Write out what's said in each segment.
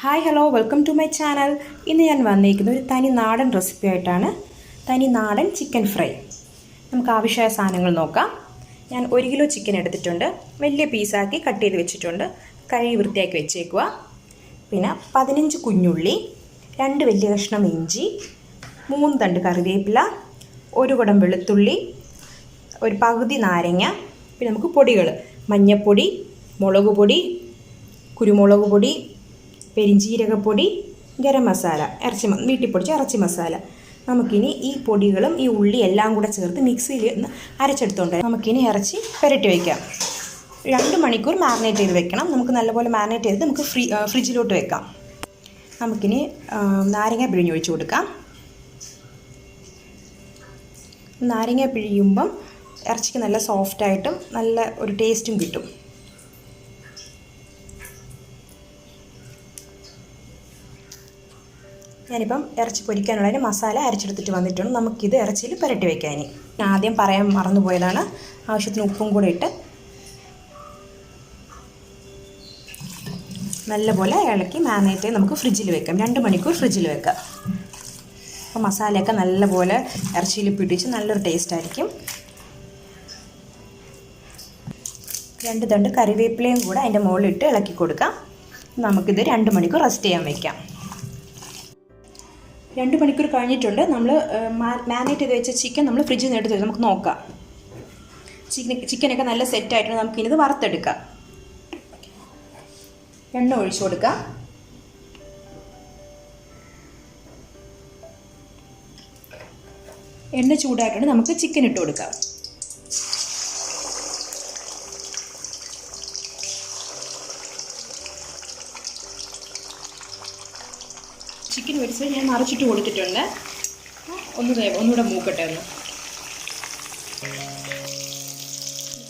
Hi hello welcome to my channel. ഇന്ന് ഞാൻ വന്നിരിക്കുന്ന ഒരു തനി നാടൻ റെസിപ്പി ആയിട്ടാണ്. തനി നാടൻ ചിക്കൻ ഫ്രൈ. നമുക്ക് ആവശ്യമായ സാധനങ്ങൾ നോക്കാം. ഞാൻ 1 കിലോ ചിക്കൻ എടുത്തിട്ടുണ്ട്. വലിയ പീസാക്കി കട്ട് ചെയ്ത് വെച്ചിട്ടുണ്ട്. കഴുകി വൃത്തിയാക്കി വെച്ചേക്കുക. പിന്നെ 15 കുഞ്ഞുള്ളി, 2 വലിയ കഷ്ണം ഇഞ്ചി, 3 തണ്ട് കറിവേപ്പില, 1 കുടം വെളുത്തുള്ളി, ഒരു പകുതി നാരങ്ങ. പിന്നെ നമുക്ക് പൊടികൾ: മഞ്ഞൾപ്പൊടി, മുളക് പൊടി, കുരുമുളക് പൊടി, പെരിഞ്ജീരകപ്പൊടി, ഗരം മസാല, വീട്ടിൽ പൊടിച്ച ഇറച്ചി മസാല. നമുക്കിനി ഈ പൊടികളും ഈ ഉള്ളി എല്ലാം കൂടെ ചേർത്ത് മിക്സിയിൽ അരച്ചെടുത്തോണ്ട് നമുക്കിനി ഇറച്ചി പുരട്ടി വയ്ക്കാം. 2 മണിക്കൂർ മാരിനേറ്റ് ചെയ്ത് വെക്കണം. നമുക്ക് നല്ലപോലെ മാരിനേറ്റ് ചെയ്ത് നമുക്ക് ഫ്രിഡ്ജിലോട്ട് വെക്കാം. നമുക്കിനി നാരങ്ങ പിഴിഞ്ഞൊഴിച്ച് കൊടുക്കാം. നാരങ്ങ പിഴിയുമ്പം ഇറച്ചിക്ക് നല്ല സോഫ്റ്റായിട്ടും നല്ല ഒരു ടേസ്റ്റും കിട്ടും. ഞാനിപ്പം ഇറച്ചി പൊരിക്കാനുള്ളതിന് മസാല അരച്ചെടുത്തിട്ട് വന്നിട്ടുണ്ട്. നമുക്കിത് ഇറച്ചിയിൽ പുരട്ടി വയ്ക്കാൻ. ആദ്യം പറയാൻ മറന്നുപോയതാണ്. ആവശ്യത്തിന് ഉപ്പും കൂടെ ഇട്ട് നല്ലപോലെ ഇളക്കി മാരിനേറ്റ് ചെയ്ത് നമുക്ക് ഫ്രിഡ്ജിൽ വെക്കാം. 2 മണിക്കൂർ ഫ്രിഡ്ജിൽ വെക്കാം. അപ്പോൾ മസാലയൊക്കെ നല്ലപോലെ ഇറച്ചിയിൽ പിടിച്ച് നല്ലൊരു ടേസ്റ്റ് ആയിരിക്കും. 2 തണ്ട് കറിവേപ്പിലയും കൂടെ അതിൻ്റെ മുകളിലിട്ട് ഇളക്കി കൊടുക്കാം. നമുക്കിത് 2 മണിക്കൂർ റെസ്റ്റ് ചെയ്യാൻ വയ്ക്കാം. 2 മണിക്കൂർ കഴിഞ്ഞിട്ടുണ്ട്. നമ്മൾ മാരിനേറ്റ് ചെയ്ത് വെച്ച ചിക്കൻ നമ്മൾ ഫ്രിഡ്ജിൽ നിന്ന് എടുത്ത് നമുക്ക് നോക്കാം. ചിക്കനൊക്കെ നല്ല സെറ്റായിട്ടുണ്ട്. നമുക്കിത് വറുത്തെടുക്കാം. എണ്ണ ഒഴിച്ചു കൊടുക്കാം. എണ്ണ ചൂടായിട്ടുണ്ട്. നമുക്ക് ചിക്കൻ ഇട്ട് കൊടുക്കാം. ചിക്കൻ പൊരിച്ച് ഞാൻ മറിച്ചിട്ട് കൊടുത്തിട്ടുണ്ട്. ഒന്നുകൂടെ മൂക്കട്ടെ ഒന്ന്.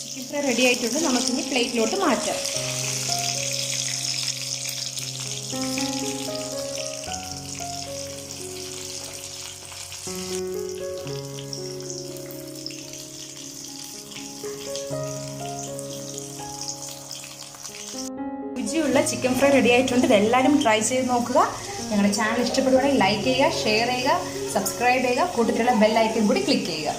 ചിക്കൻ ഫ്രൈ റെഡി ആയിട്ടുണ്ട്. നമുക്കിനി പ്ലേറ്റിലോട്ട് മാറ്റാം. രുചിയുള്ള ചിക്കൻ ഫ്രൈ റെഡി ആയിട്ടുണ്ട്. ഇതെല്ലാവരും ട്രൈ ചെയ്ത് നോക്കുക. ഞങ്ങളുടെ ചാനൽ ഇഷ്ടപ്പെടുകയാണെങ്കിൽ ലൈക്ക് ചെയ്യുക, ഷെയർ ചെയ്യുക, സബ്സ്ക്രൈബ് ചെയ്യുക, കൂട്ടത്തിലുള്ള ബെൽ ഐക്കൺ കൂടി ക്ലിക്ക് ചെയ്യുക.